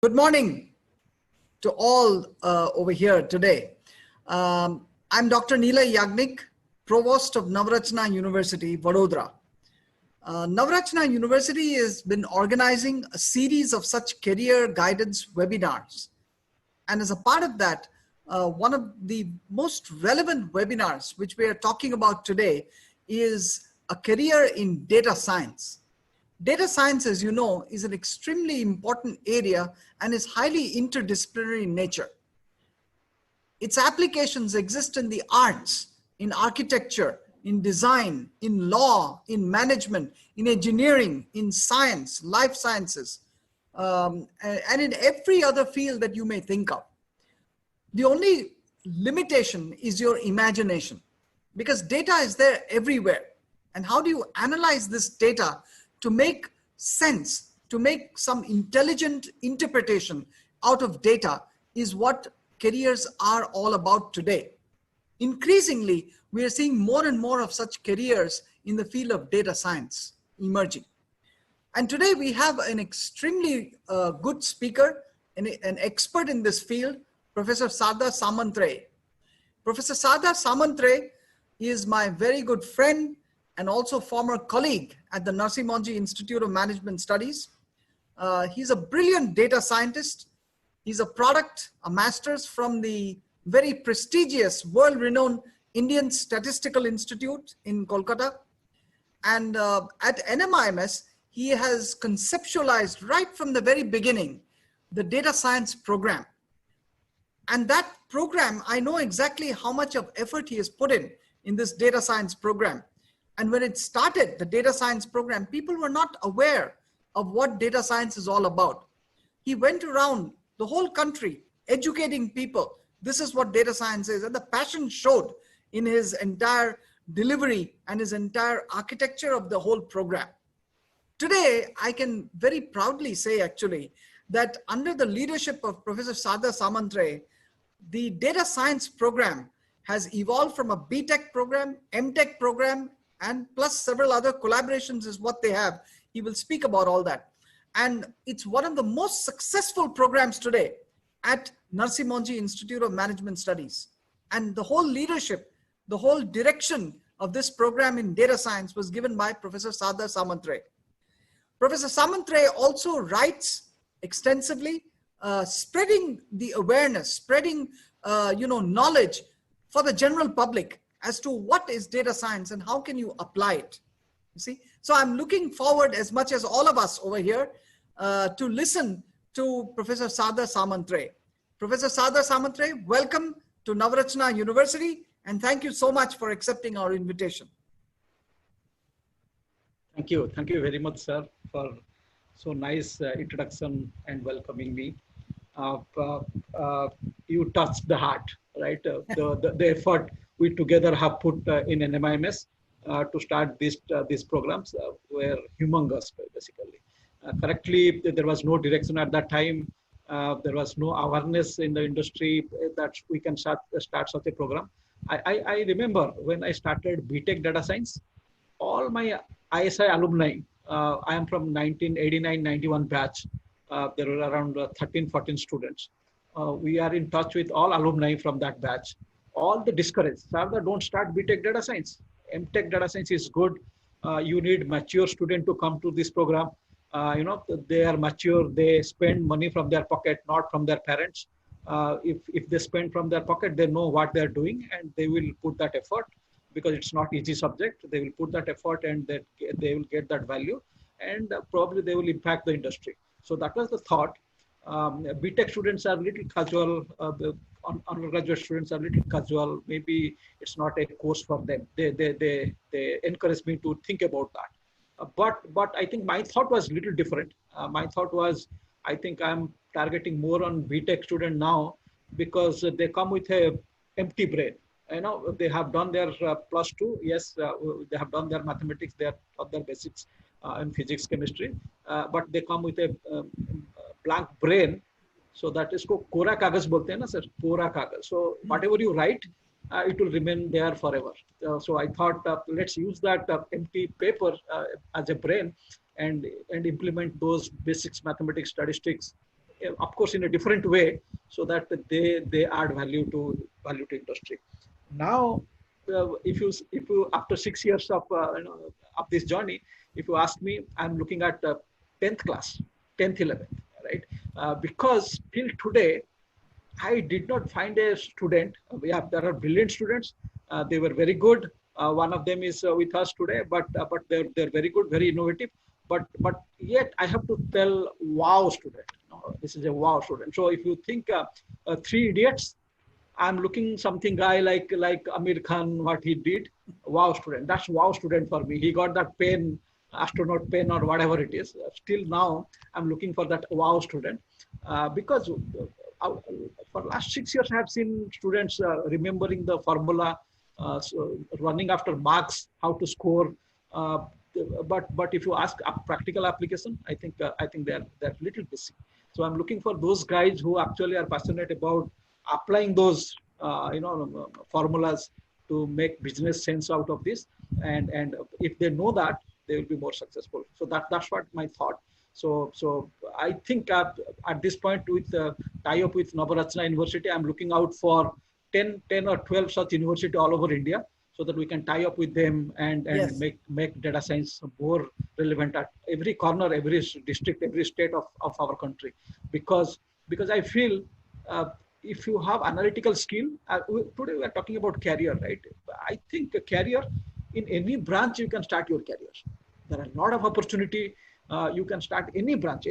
Good morning to all over here today. I'm Dr. Nilay Yagnik, Provost of Navrachna University, Vadodara. Navrachna University has been organizing a series of such career guidance webinars. And as a part of that, one of the most relevant webinars which we are talking about today is a career in data science. Data science, as you know, is an extremely important area and is highly interdisciplinary in nature. Its applications exist in the arts, in architecture, in design, in law, in management, in engineering, in science, life sciences, and in every other field that you may think of. The only limitation is your imagination, because data is there everywhere. And how do you analyze this data to make sense, to make some intelligent interpretation out of data is what careers are all about today. Increasingly, we are seeing more and more of such careers in the field of data science emerging. And today we have an extremely good speaker, an expert in this field, Professor Sardar Samantray. Professor Sardar Samantray is my very good friend and also former colleague at the Narsee Monjee Institute of Management Studies. He's a brilliant data scientist. He's a master's from the very prestigious, world-renowned Indian Statistical Institute in Kolkata. And at NMIMS, he has conceptualized right from the very beginning the data science program. And that program, I know exactly how much of effort he has put in this data science program. And when it started, the data science program, people were not aware of what data science is all about. He went around the whole country educating people. This is what data science is. And the passion showed in his entire delivery and his entire architecture of the whole program. Today, I can very proudly say actually that under the leadership of Professor Sardar Samantray, the data science program has evolved from a BTech program, MTech program, and plus several other collaborations is what they have. He will speak about all that. And it's one of the most successful programs today at Narsee Monjee Institute of Management Studies. And the whole leadership, the whole direction of this program in data science was given by Professor Sardar Samantray. Professor Samantray also writes extensively, spreading the awareness, spreading knowledge for the general public as to what is data science and how can you apply it. You see, so I'm looking forward, as much as all of us over here, to listen to Professor Sardar Samantray. Professor Sardar Samantray, welcome to Navrachna University, and thank you so much for accepting our invitation. Thank you very much, sir, for so nice introduction and welcoming me. You touched the heart, right? The effort we together have put in NMIMS to start these programs were humongous, basically. Correctly, there was no direction at that time. There was no awareness in the industry that we can start such a program. I remember when I started BTech Data Science, all my ISI alumni, I am from 1989-91 batch. There were around 13-14 students. We are in touch with all alumni from that batch. All the discouraged, Sardar, don't start BTech Data Science. MTech Data Science is good. You need mature student to come to this program. They are mature. They spend money from their pocket, not from their parents. If they spend from their pocket, they know what they're doing and they will put that effort, because it's not easy subject. They will put that effort and that they will get that value, and probably they will impact the industry. So that was the thought. BTech students are a little casual. Undergraduate students are a little casual. Maybe it's not a course for them. They encourage me to think about that. But I think my thought was a little different. My thought was, I think I'm targeting more on BTech student now, because they come with a empty brain. They have done their +2. Yes, they have done their mathematics, they have taught their basics in physics, chemistry, but they come with a blank brain. So that is called Kora Kagaz bolte hain na sir, Kora Kagaz. So whatever you write, it will remain there forever. So I thought, let's use that empty paper as a brain and implement those basics, mathematics, statistics of course, in a different way, so that they add value to industry. Now, if you after 6 years of of this journey, if you ask me, I'm looking at 10th class, 10th, 11th, right? Because till today, I did not find a student. Yeah, there are brilliant students. They were very good. One of them is with us today, but they're very good, very innovative. But yet I have to tell wow student. No, this is a wow student. So if you think Three Idiots, I'm looking something guy like Amir Khan, what he did. Wow student. That's wow student for me. He got that pen, astronaut pen or whatever it is. Still now, I'm looking for that wow student because for last 6 years, I have seen students remembering the formula, so running after marks, how to score. Uh, but if you ask a practical application, I think they're little busy. So I'm looking for those guys who actually are passionate about applying those formulas to make business sense out of this. And if they know that, they will be more successful. So that's what my thought. So I think at this point, with tie up with Navaratna University, I'm looking out for 10 or 12 such university all over India, so that we can tie up with them and Yes. make data science more relevant at every corner, every district, every state of our country. Because I feel if you have analytical skill, today we are talking about career, right? I think a career in any branch, you can start your career. There are a lot of opportunity. You can start any branch,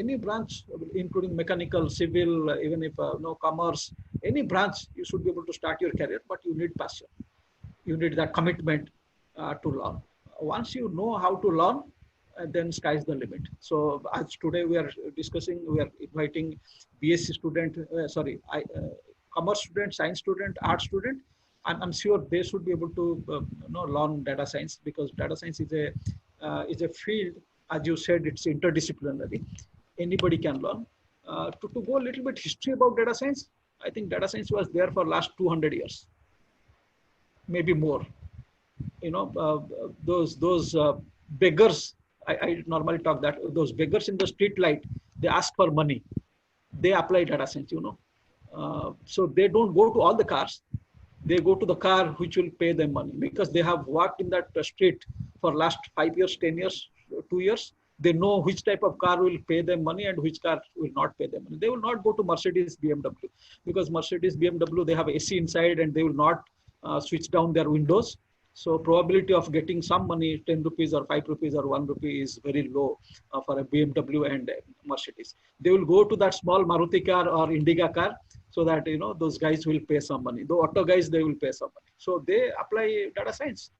including mechanical, civil, even if no commerce, any branch, you should be able to start your career, but you need passion. You need that commitment to learn. Once you know how to learn, then sky's the limit. So as today we are discussing, we are inviting BSc student, commerce student, science student, art student. I'm sure they should be able to learn data science, because data science is a field, as you said, it's interdisciplinary. Anybody can learn. To go a little bit history about data science, I think data science was there for last 200 years, maybe more. Those beggars. I normally talk that those beggars in the street light, they ask for money. They apply data science. So they don't go to all the cars. They go to the car which will pay them money, because they have worked in that street for last 5 years, 10 years, 2 years. They know which type of car will pay them money and which car will not pay them money. They will not go to Mercedes, BMW, because Mercedes, BMW, they have AC inside and they will not switch down their windows. So probability of getting some money, 10 rupees or 5 rupees or 1 rupee, is very low for a BMW and Mercedes. They will go to that small Maruti car or Indiga car, so that those guys will pay some money. The auto guys, they will pay some money. So they apply data science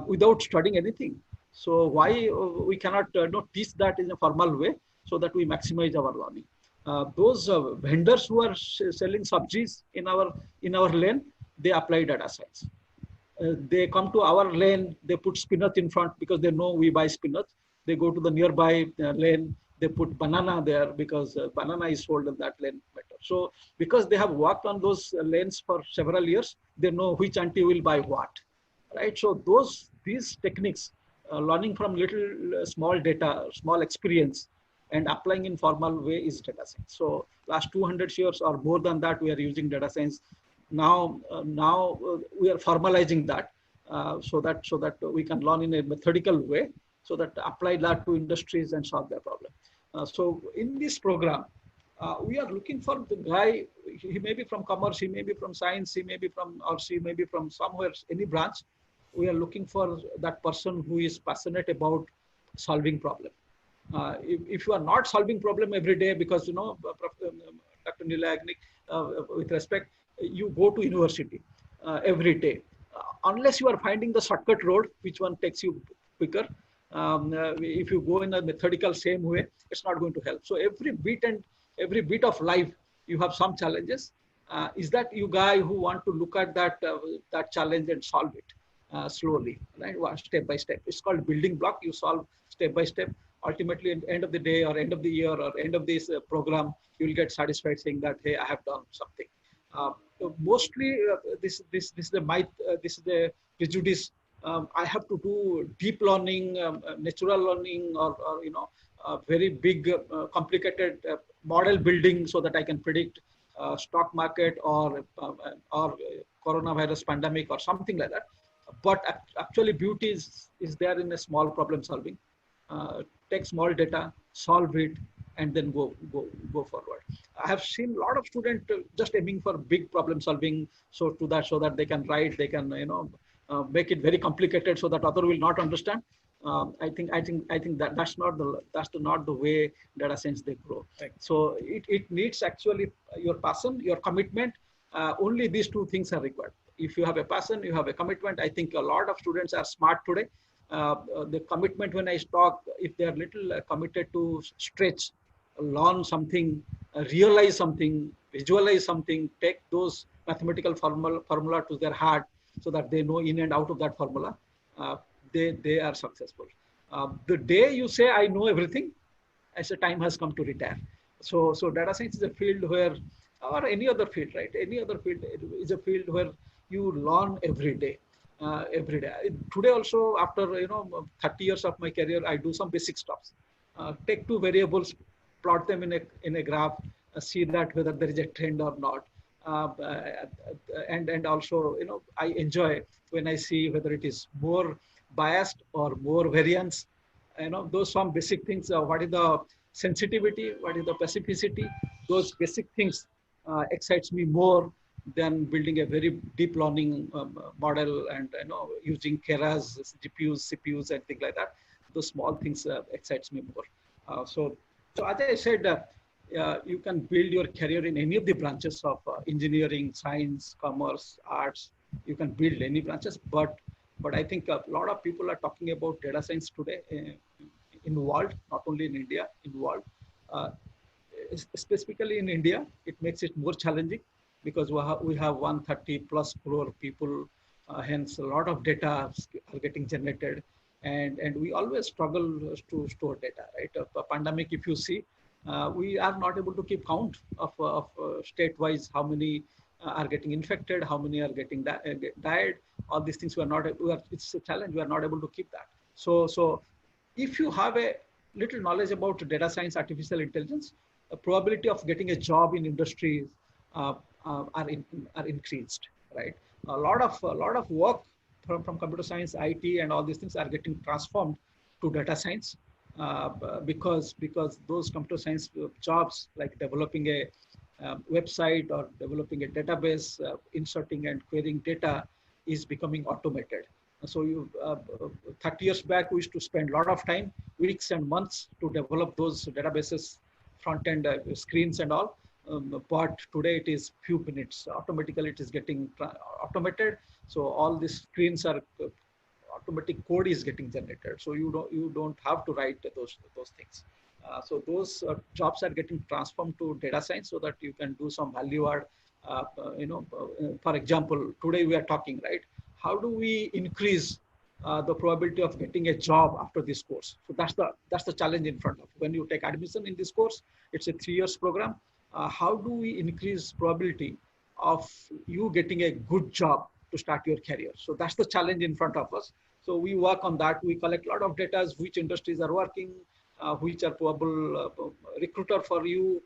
without studying anything. So why we cannot teach that in a formal way, so that we maximize our learning? Those vendors who are selling subsidies in our lane, they apply data science. They come to our lane, they put spinach in front because they know we buy spinach. They go to the nearby lane, they put banana there because banana is sold in that lane better. So because they have worked on those lanes for several years, they know which auntie will buy what, right? So these techniques, learning from little small data, small experience, and applying in formal way is data science. So last 200 years or more than that, we are using data science. Now we are formalizing that, so that we can learn in a methodical way, so that apply that to industries and solve their problem. So in this program, we are looking for the guy. He may be from commerce, he may be from science, he may be from, or she may be from somewhere, any branch. We are looking for that person who is passionate about solving problem. If you are not solving problem every day, because Dr. Neela Yagnik, with respect, you go to university every day. Unless you are finding the shortcut road, which one takes you quicker, if you go in a methodical same way, it's not going to help. So every bit of life, you have some challenges. Is that you guy who want to look at that challenge and solve it slowly, right? Step by step. It's called building block. You solve step by step. Ultimately, at the end of the day, or end of the year, or end of this program, you will get satisfied saying that, hey, I have done something. Mostly, this is the myth, this is the prejudice I have to do deep learning, natural learning, or very big, complicated model building so that I can predict stock market or coronavirus pandemic or something like that. But actually, beauty is there in a small problem solving. Take small data, solve it, and then go forward. I have seen a lot of students just aiming for big problem solving, so that they can write, they can make it very complicated so that other will not understand. I think that's not the way data science they grow. Right. So it needs actually your passion, your commitment. Only these two things are required. If you have a passion, you have a commitment. I think a lot of students are smart today. The commitment, when I talk, if they are little committed to stretch, learn something, realize something, visualize something, take those mathematical formula to their heart so that they know in and out of that formula, they are successful. The day you say, I know everything, as the time has come to retire. So data science is a field where, or any other field, right? Any other field is a field where you learn every day. Every day. Today also, after 30 years of my career, I do some basic stuff. Take two variables, plot them in a graph, see that whether there is a trend or not. And also, I enjoy when I see whether it is more biased or more variance. Those some basic things. What is the sensitivity? What is the specificity? Those basic things excites me more than building a very deep learning model and using Keras, GPUs, CPUs, and things like that. Those small things excites me more. So as I said, you can build your career in any of the branches of engineering, science, commerce, arts. You can build any branches, but I think a lot of people are talking about data science today in the world, not only in India, in the world. Specifically in India, it makes it more challenging because we have 130 plus crore people, hence a lot of data are getting generated, and we always struggle to store data, right? A pandemic, if you see, we are not able to keep count of state-wise how many are getting infected, how many are getting died. All these things it's a challenge. We are not able to keep that. So if you have a little knowledge about data science, artificial intelligence, the probability of getting a job in industries are increased, right? A lot of work from computer science, IT, and all these things are getting transformed to data science because those computer science jobs, like developing a website or developing a database, inserting and querying data, is becoming automated. So 30 years back, we used to spend a lot of time, weeks and months, to develop those databases, front-end screens and all. But today it is few minutes. Automatically it is getting automated. So all these screens are automatic code is getting generated. So you don't have to write those things. So those jobs are getting transformed to data science so that you can do some value add. For example, today we are talking, right? How do we increase the probability of getting a job after this course? So that's the challenge in front of you. When you take admission in this course, it's a 3 years program. How do we increase probability of you getting a good job to start your career? So that's the challenge in front of us. So we work on that. We collect a lot of data, which industries are working, which are probable recruiter for you,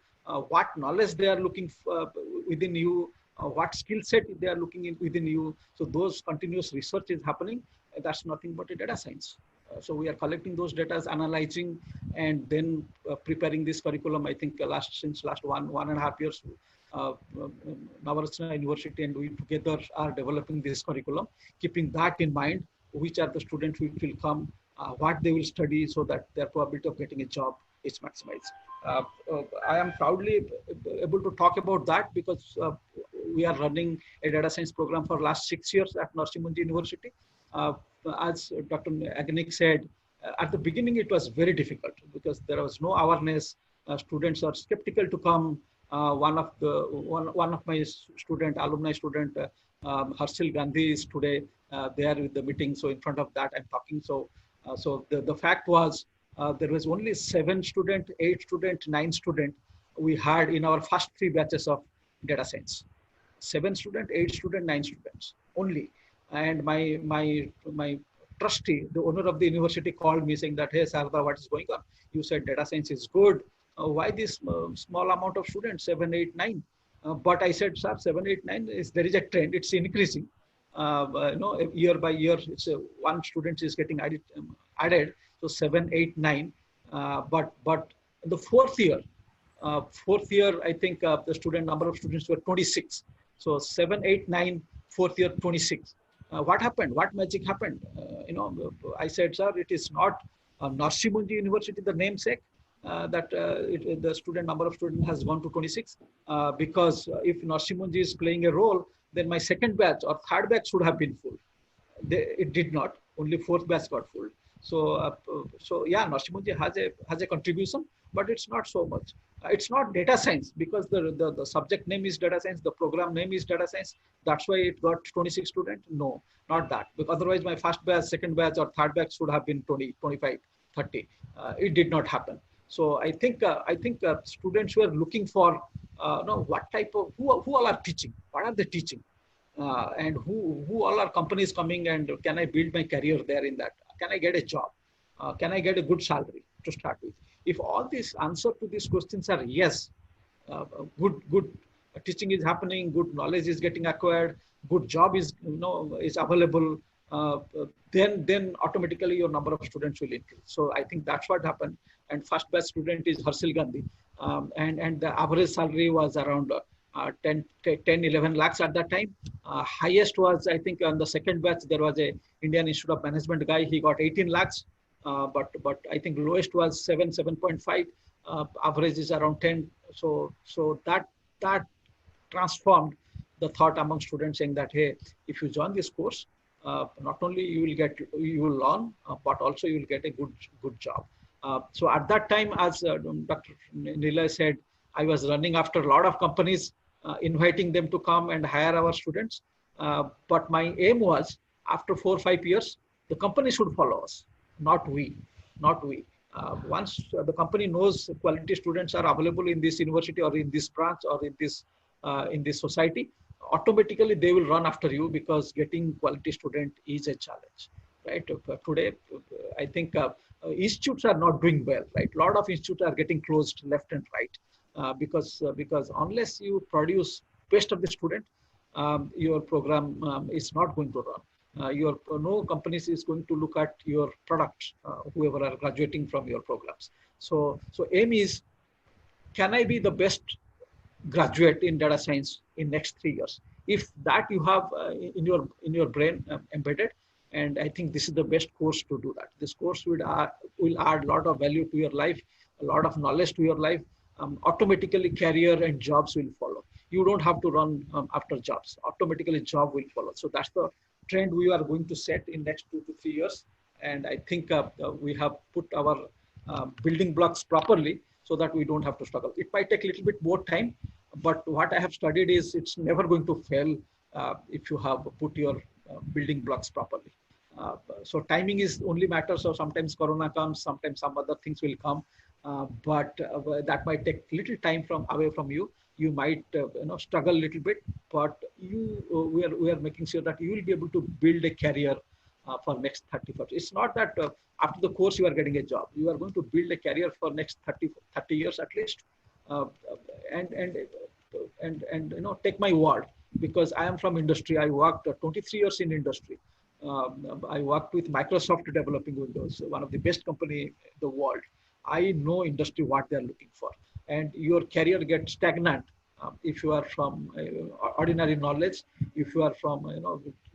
what knowledge they are looking for within you, what skill set they are looking in within you. So those continuous research is happening. That's nothing but a data science. So we are collecting those data, analyzing, and then preparing this curriculum. I think since last one and a half years, Navarajana University and we together are developing this curriculum, keeping that in mind, which are the students which will come, what they will study, so that their probability of getting a job is maximized. I am proudly able to talk about that because we are running a data science program for last 6 years at Narsee Monjee University. As Dr. Yagnik said, at the beginning it was very difficult because there was no awareness. Students are skeptical to come. One of my alumni student, Harshil Gandhi, is today there with the meeting. So in front of that, I'm talking. So the fact was there was only 7 student, 8 student, 9 student we had in our first 3 batches of data science. 7 student, 8 student, 9 students only. And my trustee, the owner of the university, called me saying that, hey Sarda, what is going on? You said data science is good. Why this small amount of students, 7, 8, 9? But I said, sir, 7, 8, 9 is, there is a trend, it's increasing. Year by year, it's one student is getting added. So 7, 8, 9. But in the fourth year, I think the student number of students were 26. So 7, 8, 9, fourth year 26. What happened? What magic happened? I said, sir, it is not Narsi Monjee University, the namesake, that the student number of students has gone to 26. Because if Narsi Monjee is playing a role, then my second batch or third batch should have been full. It did not. Only fourth batch got full. So yeah, Narsi Monjee has a contribution, but it's not so much. It's not data science because the subject name is data science, the program name is data science. That's why it got 26 students. No, not that. Because otherwise, my first batch, second batch, or third batch should have been 20, 25, 30. It did not happen. So I think students were looking for what type of who all are teaching, what are they teaching, and who all are companies coming, and can I build my career there in that? Can I get a job? Can I get a good salary to start with? If all these answer to these questions are yes, good teaching is happening, good knowledge is getting acquired, good job is is available, then automatically your number of students will increase. So I think that's what happened. And first batch student is Harshil Gandhi, and the average salary was around 10, 11 lakhs at that time. Highest was, I think, on the second batch there was a Indian Institute of Management guy. He got 18 lakhs. But I think lowest was 7.5. Average is around 10. So that transformed the thought among students, saying that, hey, if you join this course, not only you will learn, but also you will get a good job. So at that time, as Dr. Nilay said, I was running after a lot of companies, inviting them to come and hire our students. But my aim was, after 4 or 5 years, the company should follow us. Not we. Once the company knows quality students are available in this university or in this branch or in this society, automatically they will run after you, because getting quality student is a challenge, right? Today, I think institutes are not doing well, right? A lot of institutes are getting closed left and right, because unless you produce best of the student, your program is not going to run. No companies is going to look at your products, whoever are graduating from your programs. So aim is, can I be the best graduate in data science in next 3 years? If that you have in your brain embedded, and I think this is the best course to do that. This course will add a lot of value to your life, a lot of knowledge to your life. Automatically career and jobs will follow. You don't have to run after jobs. Automatically job will follow. So that's the trend we are going to set in next 2 to 3 years. And I think we have put our building blocks properly so that we don't have to struggle. It might take a little bit more time, but what I have studied is it's never going to fail if you have put your building blocks properly. So timing is only matter. So sometimes Corona comes, sometimes some other things will come, but that might take little time away from you. You might struggle a little bit, but we are making sure that you will be able to build a career for next 30 years. It's not that after the course you are getting a job. You are going to build a career for next 30 years at least. And take my word, because I am from industry. I worked 23 years in industry. I worked with Microsoft developing Windows, one of the best company in the world. I know industry what they are looking for, and your career gets stagnant if you are from ordinary knowledge. If you are from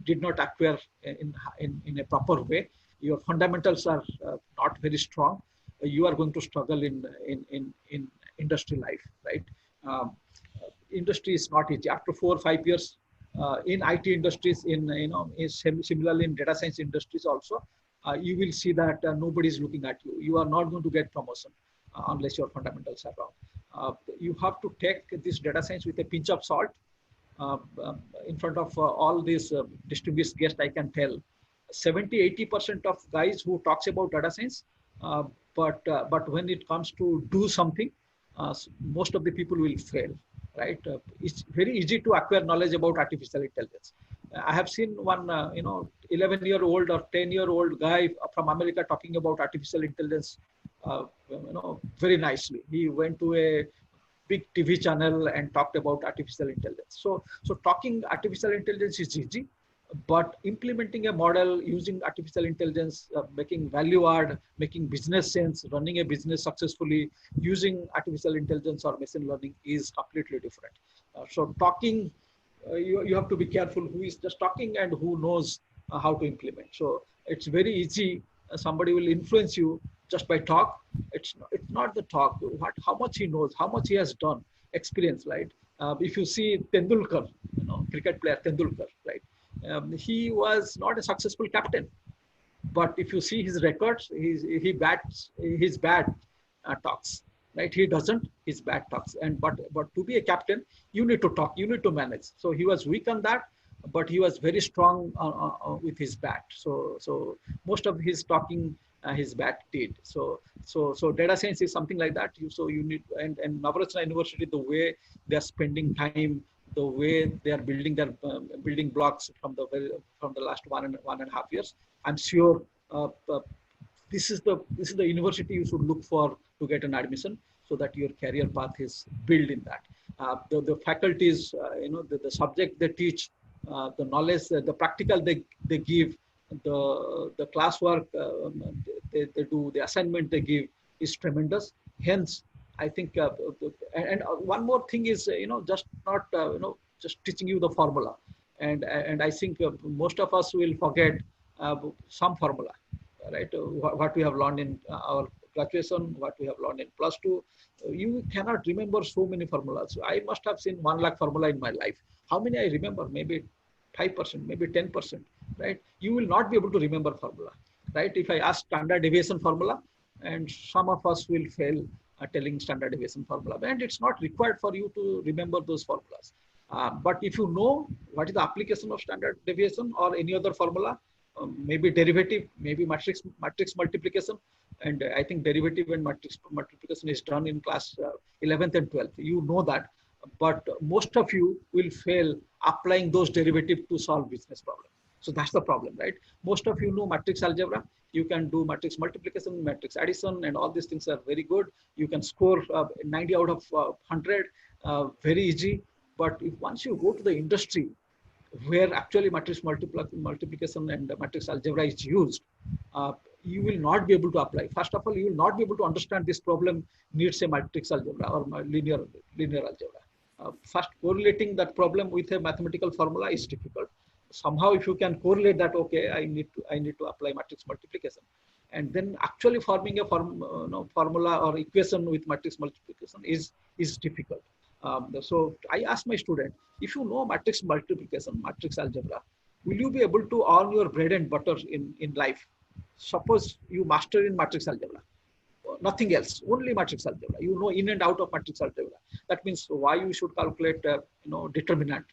did not acquire in a proper way, your fundamentals are not very strong. You are going to struggle in industry life, right? Industry is not easy. After 4 or 5 years in IT industries, similarly in data science industries also, you will see that nobody is looking at you. You are not going to get promotion unless your fundamentals are wrong. You have to take this data science with a pinch of salt. In front of all these distinguished guests, I can tell 70-80% of guys who talks about data science, but when it comes to do something, most of the people will fail, right? It's very easy to acquire knowledge about artificial intelligence, I have seen one, 11-year-old or 10-year-old guy from America talking about artificial intelligence, very nicely. He went to a big TV channel and talked about artificial intelligence. So talking artificial intelligence is easy, but implementing a model using artificial intelligence, making value add, making business sense, running a business successfully using artificial intelligence or machine learning is completely different. So talking, you have to be careful who is just talking and who knows how to implement. So it's very easy. Somebody will influence you just by talk. It's not the talk. How much he knows, how much he has done, experience, right? If you see Tendulkar, cricket player Tendulkar, right? He was not a successful captain, but if you see his records, he bats, his bat talks, right? He doesn't, his bat talks. And but to be a captain, you need to talk, you need to manage. So he was weak on that, but he was very strong with his bat. So most of his talking, his bat did. So data science is something like that. You need, and Navrachna University, the way they are spending time, the way they are building their building blocks from the last 1.5 years. I'm sure this is the university you should look for to get an admission, so that your career path is built in that. The faculties, the subject they teach, the knowledge, the practical they give, the classwork they do, the assignment they give is tremendous. Hence, I think, and one more thing is, just not, just teaching you the formula. And I think most of us will forget some formula, right? What we have learned in our graduation, what we have learned in +2. You cannot remember so many formulas. I must have seen 1 lakh formula in my life. How many I remember? Maybe 5%, maybe 10%, right? You will not be able to remember formula, right? If I ask standard deviation formula, and some of us will fail telling standard deviation formula, and it's not required for you to remember those formulas. But if you know what is the application of standard deviation or any other formula, maybe derivative, maybe matrix multiplication, and I think derivative and matrix multiplication is done in class 11th and 12th. You know that, but most of you will fail applying those derivatives to solve business problem. So that's the problem, right? Most of you know matrix algebra. You can do matrix multiplication, matrix addition, and all these things are very good. You can score 90 out of 100, very easy. But if once you go to the industry, where actually matrix multiplication and matrix algebra is used, you will not be able to apply. First of all, you will not be able to understand this problem needs a matrix algebra or linear algebra. First, correlating that problem with a mathematical formula is difficult. Somehow, if you can correlate that, okay, I need to apply matrix multiplication, and then actually forming a formula or equation with matrix multiplication is difficult. So I ask my student, if you know matrix multiplication, matrix algebra, will you be able to earn your bread and butter in life? Suppose you master in matrix algebra, nothing else, only matrix algebra. You know in and out of matrix algebra. That means why you should calculate, determinant.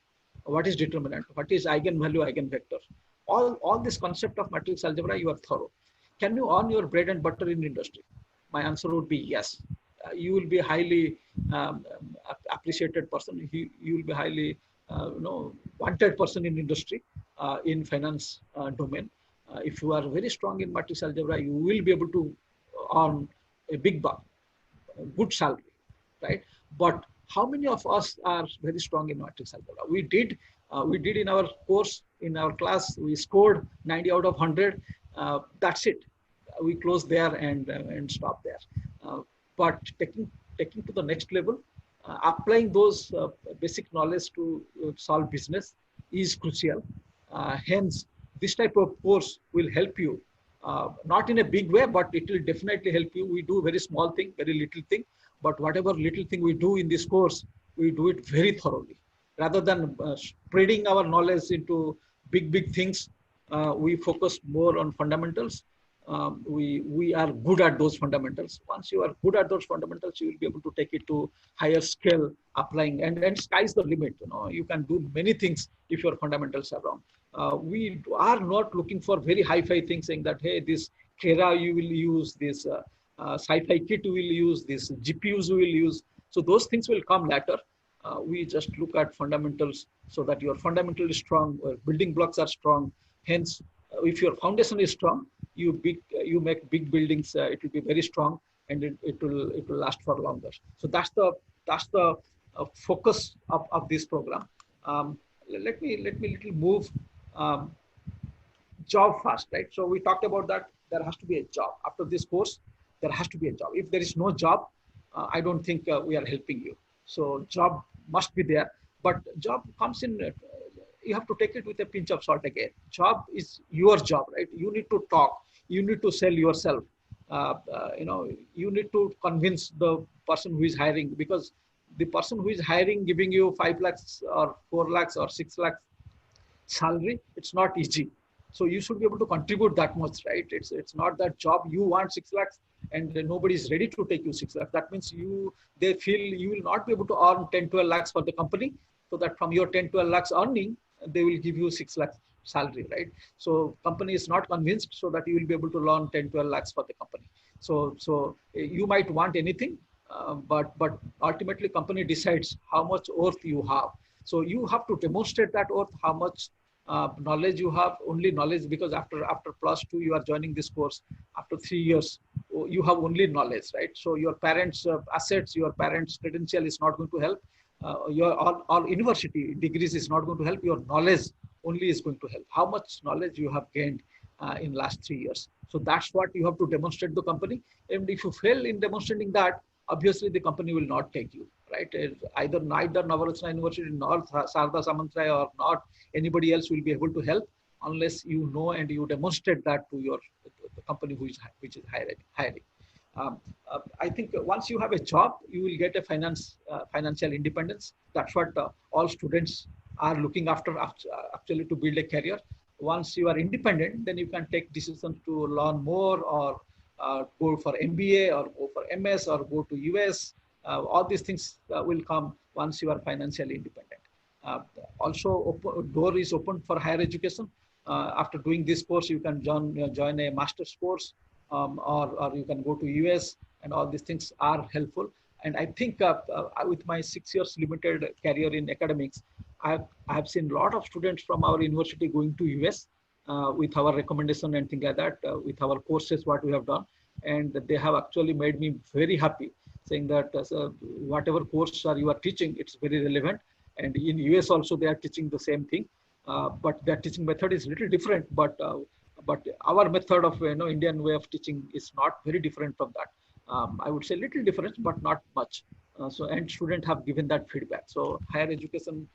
What is determinant? What is eigenvalue, eigenvector? All this concept of matrix algebra, you are thorough. Can you earn your bread and butter in industry? My answer would be yes. You will be a highly appreciated person. You will be highly wanted person in industry, in finance domain. If you are very strong in matrix algebra, you will be able to earn a big buck, a good salary, right? But how many of us are very strong in matrix algebra? We did in our course, in our class, we scored 90 out of 100. That's it. We closed there and stopped there. But taking to the next level, applying those basic knowledge to solve business is crucial. Hence, this type of course will help you, not in a big way, but it will definitely help you. We do very small thing, very little thing, but whatever little thing we do in this course, we do it very thoroughly. Rather than spreading our knowledge into big things, we focus more on fundamentals. We are good at those fundamentals. Once you are good at those fundamentals, you will be able to take it to higher scale, applying, and sky's the limit. You can do many things if your fundamentals are wrong. We are not looking for very hi-fi things, saying that, hey, this Kera you will use, this sci-fi kit you will use, this GPUs you will use. So those things will come later. We just look at fundamentals so that your fundamental is strong, building blocks are strong. Hence, if your foundation is strong, you make big buildings. It will be very strong, and it will last for longer. So that's the focus of this program. Let me little move um, job first, right? So we talked about that there has to be a job after this course. There has to be a job. If there is no job, I don't think we are helping you. So job must be there, but job comes in. You have to take it with a pinch of salt again. Job is your job, right? You need to talk. You need to sell yourself. You need to convince the person who is hiring, because the person who is hiring, giving you 5 lakhs or 4 lakhs or 6 lakhs salary, it's not easy. So you should be able to contribute that much, right? It's not that job you want 6 lakhs and nobody is ready to take you 6 lakhs. That means they feel you will not be able to earn 10 12 lakhs for the company, so that from your 10 12 lakhs earning, they will give you 6 lakhs salary, right? So company is not convinced, so that you will be able to earn 10 12 lakhs for the company. So you might want anything, but ultimately company decides how much worth you have. So you have to demonstrate that worth, how much knowledge you have. Only knowledge, because after +2 you are joining this course. After 3 years, you have only knowledge, right? So your parents' assets, your parents' credential is not going to help. Your all university degrees is not going to help. Your knowledge only is going to help. How much knowledge you have gained in last 3 years. So that's what you have to demonstrate the company. And if you fail in demonstrating that, obviously the company will not take you, right? Either neither Navarachna University nor Sarada Samantraya or not anybody else will be able to help unless you know and you demonstrate that to the company which is hiring. I think once you have a job, you will get a financial independence. That's what all students are looking after, actually, to build a career. Once you are independent, then you can take decisions to learn more, or go for MBA, or go for MS, or go to US. All these things will come once you are financially independent. Uh, Also, door is open for higher education. After doing this course, you can join a master's course, or you can go to US, and all these things are helpful. And I think with my 6 years limited career in academics, I have seen a lot of students from our university going to US with our recommendation and things like that, with our courses, what we have done. And they have actually made me very happy, saying that whatever course you are teaching, it's very relevant. And in US also, they are teaching the same thing, but their teaching method is a little different. But our method of Indian way of teaching is not very different from that. I would say little difference, but not much. And students have given that feedback. So higher education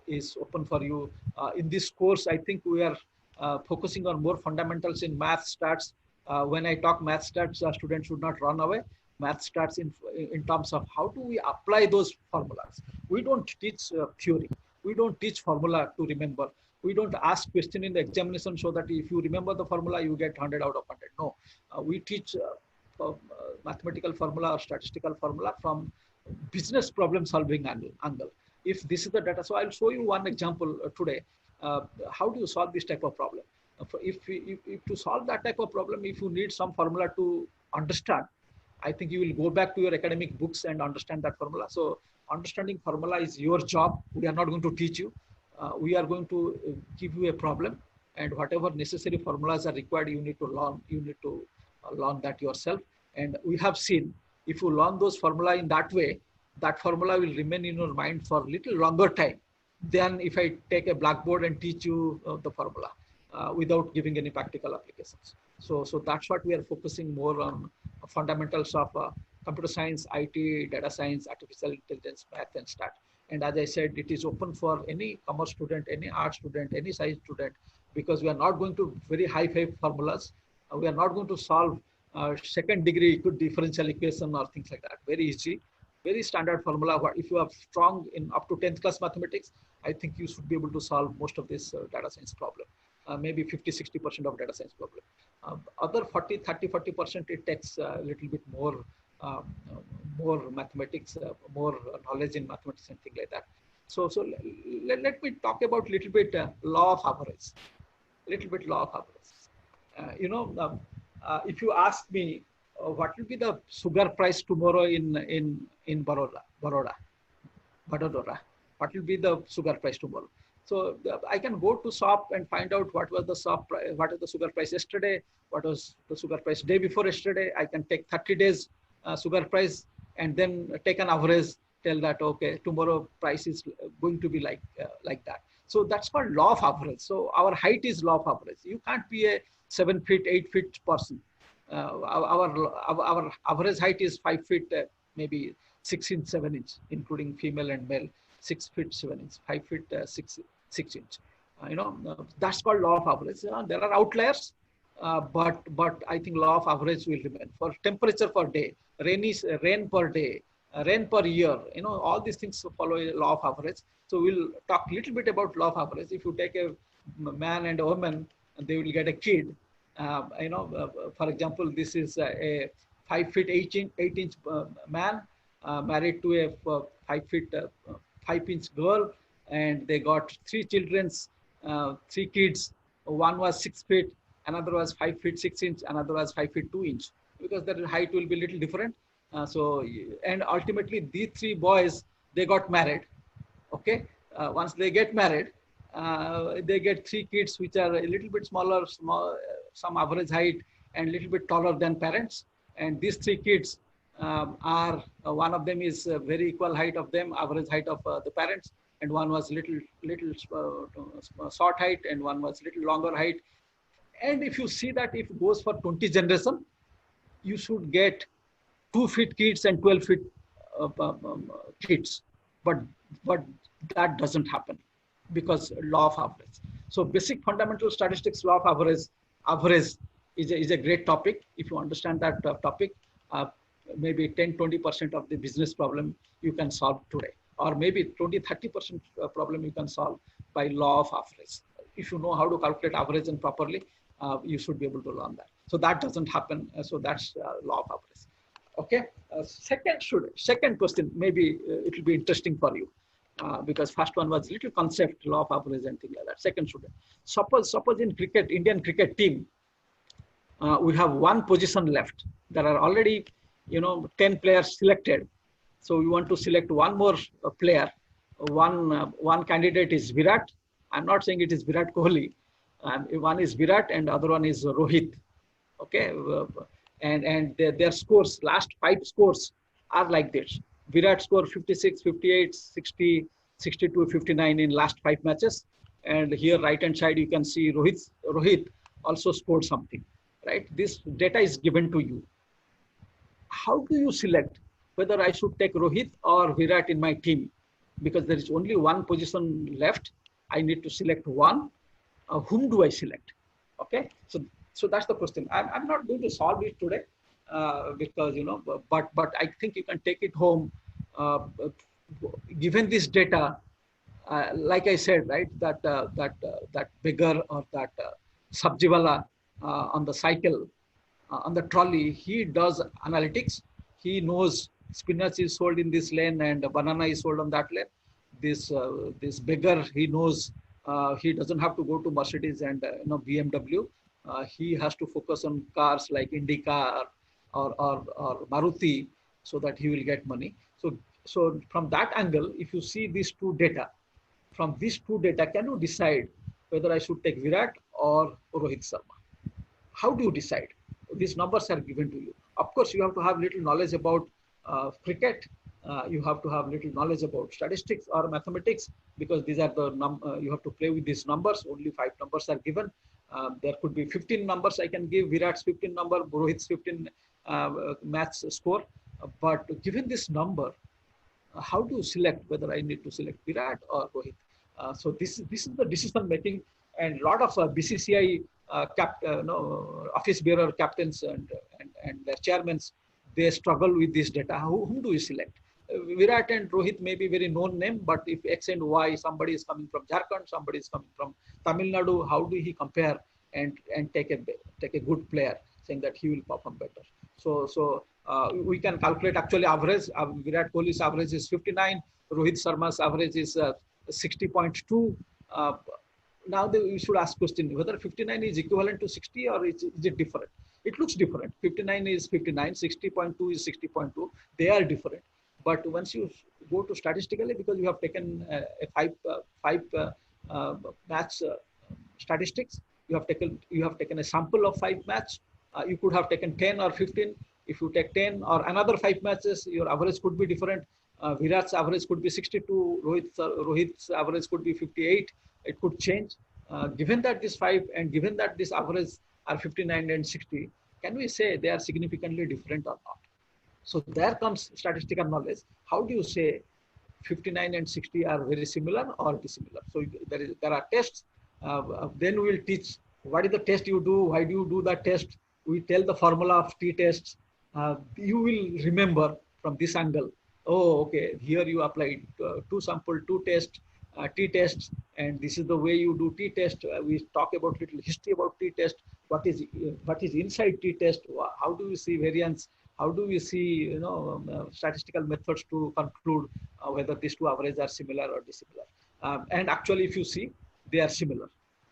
is open for you. In this course, I think we are focusing on more fundamentals in math stats. When I talk math stats, students should not run away. Math stats in terms of how do we apply those formulas. We don't teach theory. We don't teach formula to remember. We don't ask question in the examination so that if you remember the formula, you get 100 out of 100. No, we teach mathematical formula or statistical formula from business problem solving angle. If this is the data, so I'll show you one example today. How do you solve this type of problem? If to solve that type of problem, if you need some formula to understand, I think you will go back to your academic books and understand that formula. So understanding formula is your job. We are not going to teach you. We are going to give you a problem, and whatever necessary formulas are required, you need to learn. You need to learn that yourself. And we have seen, if you learn those formula in that way, that formula will remain in your mind for a little longer time than if I take a blackboard and teach you the formula without giving any practical applications. So that's what we are focusing more on, fundamentals of computer science, IT, data science, artificial intelligence, math, and stat. And as I said, it is open for any commerce student, any art student, any science student, because we are not going to very high formulas. We are not going to solve second degree differential equation or things like that. Very easy, very standard formula. If you are strong in up to 10th class mathematics, I think you should be able to solve most of this data science problem. Maybe 50-60% of data science problem. Other 40%, it takes a little bit more mathematics, more knowledge in mathematics and things like that. So let me talk about little bit law of average. Law of average. If you ask me what will be the sugar price tomorrow in Baroda, Vadodara. What will be the sugar price tomorrow? So I can go to shop and find out what was the shop price, what is the sugar price yesterday, what was the sugar price day before yesterday. I can take 30 days sugar price and then take an average, tell that, okay, tomorrow price is going to be like that. So that's called law of average. So our height is law of average. You can't be a 7 feet, 8 feet person. Our average height is 5 feet, maybe 6 inch, 7 inch, including female and male. 6 feet 7 inch, 5 feet 6 inch. That's called law of average. There are outliers, but I think law of average will remain. For temperature per day, rain per day, rain per year. All these things follow a law of average. So we'll talk a little bit about law of average. If you take a man and a woman, they will get a kid. For example, this is a 5 feet 8 inch man married to a 5 feet 5 inch girl, and they got 3 children, 3 kids. One was 6 feet, another was 5 feet 6 inch, another was 5 feet 2 inch, because their height will be a little different. And ultimately these 3 boys, they got married. Okay, once they get married, they get 3 kids which are a little bit smaller, some average height, and a little bit taller than parents. And these 3 kids are one of them is very equal height of them, average height of the parents, and one was little short height, and one was little longer height. And if you see that if it goes for 20 generation, you should get 2 feet kids and 12 feet kids, but that doesn't happen because law of average. So basic fundamental statistics, law of average is a great topic. If you understand that topic, maybe 10-20% of the business problem you can solve today, or maybe 20-30% problem you can solve by law of average. If you know how to calculate average and properly, you should be able to learn that. So that doesn't happen. So that's law of average. Okay. Second question, maybe it will be interesting for you, because first one was little concept, law of average and things like that. Second student, suppose in cricket, Indian cricket team, we have 1 position left. There are already 10 players selected. So we want to select 1 more player. One candidate is Virat. I'm not saying it is Virat Kohli. One is Virat and other one is Rohit. Okay, and their scores, last 5 scores are like this. Virat scored 56, 58, 60, 62, 59 in last 5 matches. And here right hand side you can see Rohit also scored something. Right? This data is given to you. How do you select whether I should take Rohit or Virat in my team? Because there is only 1 position left. I need to select one. Whom do I select? Okay, so that's the question. I'm not going to solve it today because but I think you can take it home. Given this data, like I said, right, that beggar or that sabjiwala on the cycle, on the trolley, he does analytics. He knows spinach is sold in this lane and banana is sold on that lane. This beggar, he knows he doesn't have to go to Mercedes and BMW. He has to focus on cars like Indica or Maruti, so that he will get money. So from that angle, if you see these 2 data, from these 2 data, can you decide whether I should take Virat or Rohit Sharma? How do you decide? These numbers are given to you. Of course, you have to have little knowledge about cricket. You have to have little knowledge about statistics or mathematics, because these are the you have to play with these numbers. Only 5 numbers are given. There could be 15 numbers I can give. Virat's 15 number, Rohit's 15 match score. But given this number, how to select whether I need to select Virat or Rohit? So this is the decision making, and a lot of BCCI office bearer captains and their chairmen, they struggle with this data. Whom do you select? Virat and Rohit may be very known name, but if X and Y, somebody is coming from Jharkhand, somebody is coming from Tamil Nadu, how do he compare and take a good player, saying that he will perform better? So we can calculate actually average. Virat Kohli's average is 59. Rohit Sharma's average is 60.2. Now we should ask question whether 59 is equivalent to 60 or is it different? It looks different. 59 is 59, 60.2 is 60.2. They are different. But once you go to statistically, because you have taken a five match statistics, you have taken a sample of 5 match. You could have taken 10 or 15. If you take 10 or another 5 matches, your average could be different. Virat's average could be 62, Rohit's average could be 58. It could change. Given that this 5 and given that this average are 59 and 60, can we say they are significantly different or not? So there comes statistical knowledge. How do you say 59 and 60 are very similar or dissimilar? So there are tests. Then we'll teach what is the test you do, why do you do that test. We tell the formula of t-tests. You will remember from this angle. Oh, okay, here you applied 2 tests, t-tests, and this is the way you do t-test. We talk about little history about t-test. What is inside t-test? How do we see variance? How do we see statistical methods to conclude whether these two averages are similar or dissimilar? And actually, if you see, they are similar.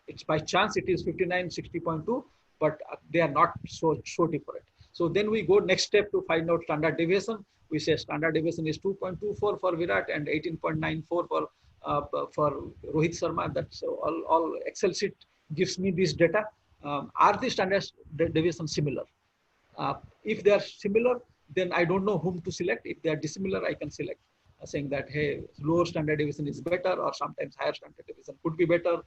It's by chance it is 59, 60.2, but they are not so different. So then we go next step to find out standard deviation. We say standard deviation is 2.24 for Virat and 18.94 for Rohit Sharma. That's all Excel sheet gives me this data. Are the standard deviations similar? If they are similar, then I don't know whom to select. If they are dissimilar, I can select, saying that, hey, lower standard deviation is better, or sometimes higher standard deviation could be better.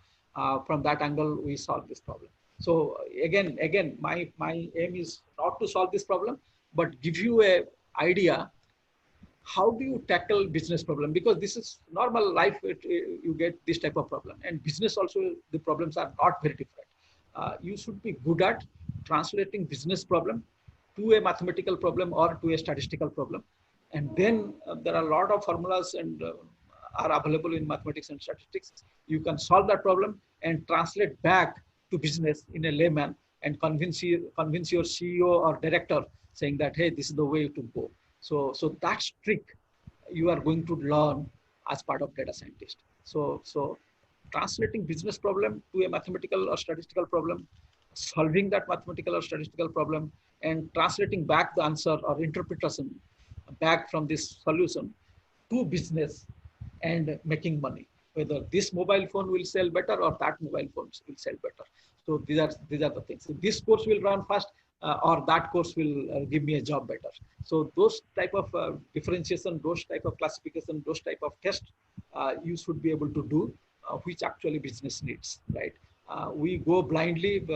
From that angle, we solve this problem. So again, my aim is not to solve this problem, but give you a idea how do you tackle business problem, because this is normal life. You get this type of problem, and business also, the problems are not very different. You should be good at translating business problem to a mathematical problem or to a statistical problem. And then there are a lot of formulas and are available in mathematics and statistics. You can solve that problem and translate back to business in a layman and convince your CEO or director, saying that, hey, this is the way to go. So that trick you are going to learn as part of data scientist. So translating business problem to a mathematical or statistical problem, solving that mathematical or statistical problem, and translating back the answer or interpretation back from this solution to business and making money. Whether this mobile phone will sell better or that mobile phone will sell better. So these are the things. So this course will run fast, or that course will give me a job better. So those type of differentiation, those type of classification, those type of tests, you should be able to do, which actually business needs, right? We go blindly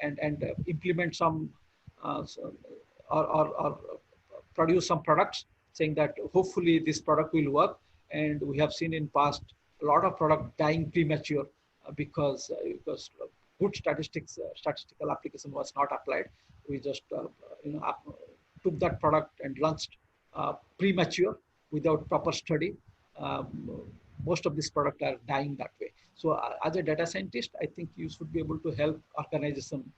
and implement some or produce some products, saying that hopefully this product will work. And we have seen in past a lot of product dying premature because good statistical application was not applied. We just took that product and launched premature without proper study. Most of these products are dying that way. So as a data scientist, I think you should be able to help organization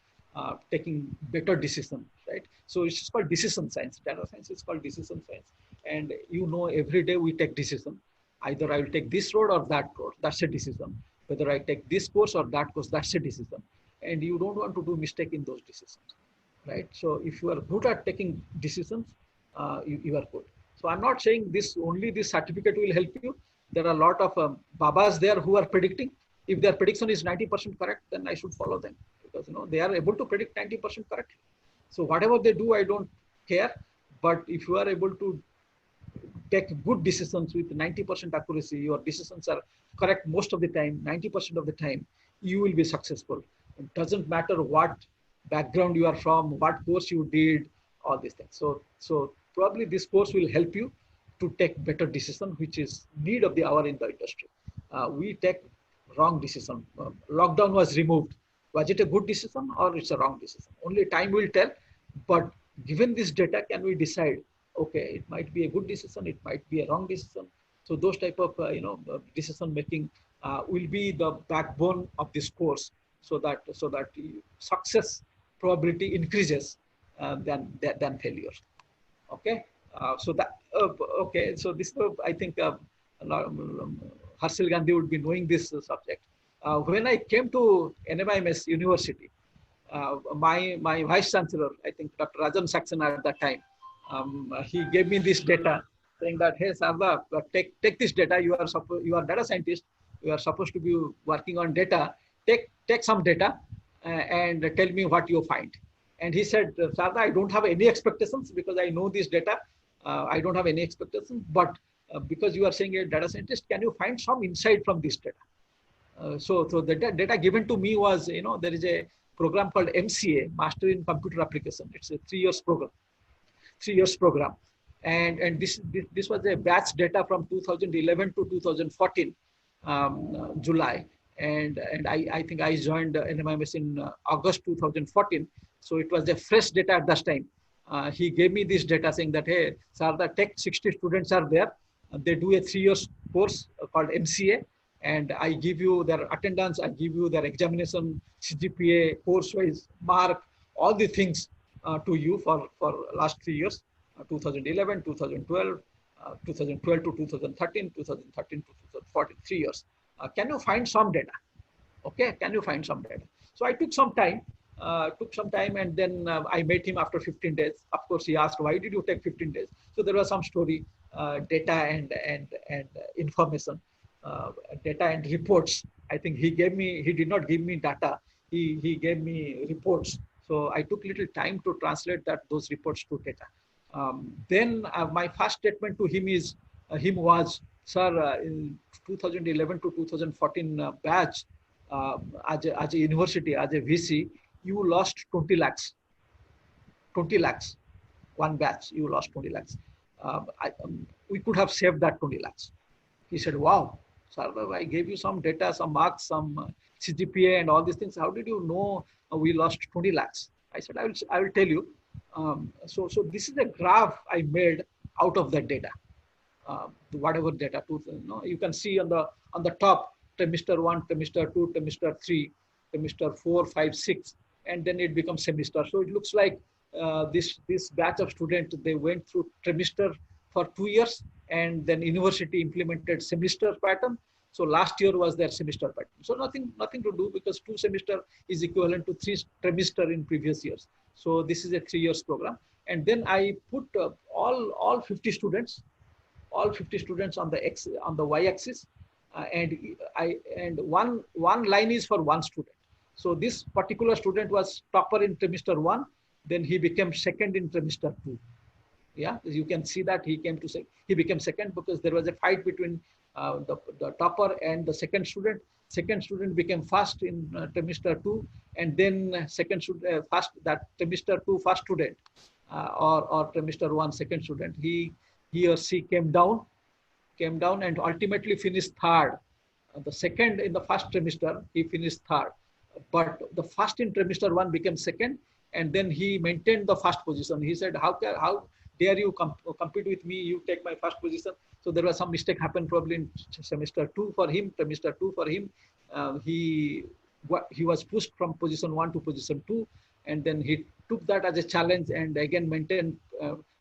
taking better decisions, right? So it's called decision science. Data science is called decision science. And every day we take decision. Either I will take this road or that road. That's a decision. Whether I take this course or that course, that's a decision. And you don't want to do mistake in those decisions, right? So if you are good at taking decisions, you are good. So I'm not saying only this certificate will help you. There are a lot of babas there who are predicting. If their prediction is 90% correct, then I should follow them, because they are able to predict 90% correctly. So whatever they do, I don't care. But if you are able to take good decisions with 90% accuracy, your decisions are correct most of the time, 90% of the time, you will be successful. It doesn't matter what background you are from, what course you did, all these things. So probably this course will help you to take better decision, which is need of the hour in the industry. We take wrong decision. Lockdown was removed. Was it a good decision or it's a wrong decision? Only time will tell. But given this data, can we decide, okay, it might be a good decision, it might be a wrong decision. So those type of decision making will be the backbone of this course, so that success probability increases than failure. Okay, so this I think Harshil Gandhi would be knowing this subject. When I came to NMIMS University, my vice chancellor, I think Dr. Rajan Saxena at that time, he gave me this data saying that, hey, Sarda, take this data. You are data scientist. You are supposed to be working on data. Take some data and tell me what you find. And he said, Sarda, I don't have any expectations because I know this data. I don't have any expectations, but because you are saying a data scientist, can you find some insight from this data? So the data given to me was, there is a program called MCA, Master in Computer Application. It's a 3 years program, 3 years program. And this was a batch data from 2011 to 2014, July. And I think I joined NMIMS in August 2014. So it was a fresh data at that time. He gave me this data saying that, hey, Sarda, Tech 60 students are there. They do a 3 years course called MCA. And I give you their attendance, I give you their examination, CGPA, course-wise, mark, all the things to you for last 3 years, 2011, 2012, 2012 to 2013, 2013 to 2014, 3 years. Can you find some data? Okay, can you find some data? So I took some time, and then I met him after 15 days. Of course, he asked, why did you take 15 days? So there was some story, data and information. Data and reports. I think he did not give me data. He gave me reports. So I took little time to translate those reports to data. Then my first statement to him was, sir, in 2011 to 2014 batch, as a university, as a VC, you lost 20 lakhs. 20 lakhs. One batch, you lost 20 lakhs. We could have saved that 20 lakhs. He said, wow. Sarda, I gave you some data, some marks, some CGPA and all these things. How did you know we lost 20 lakhs? I said, I will tell you. So this is a graph I made out of that data. Whatever data, you can see on the top, trimester 1, trimester 2, trimester 3, trimester 4, 5, 6, and then it becomes semester. So it looks like this batch of students, they went through trimester for 2 years, and then university implemented semester pattern. So last year was their semester pattern. So nothing to do, because 2 semester is equivalent to 3 trimester in previous years. So this is a 3 years program. And then I put all 50 students on the y-axis, and one line is for one student. So this particular student was topper in trimester 1, then he became second in trimester 2. Yeah, you can see that he became second because there was a fight between the topper and the second student. Second student became first in trimester 2, and then that trimester 2 first student or trimester 1 second student, he or she came down and ultimately finished third. The second in the first trimester, he finished third, but the first in trimester 1 became second, and then he maintained the first position. He said, how dare you compete with me? You take my first position. So there was some mistake happened probably in semester 2 for him, trimester 2 for him. He was pushed from position 1 to position 2, and then he took that as a challenge and again maintained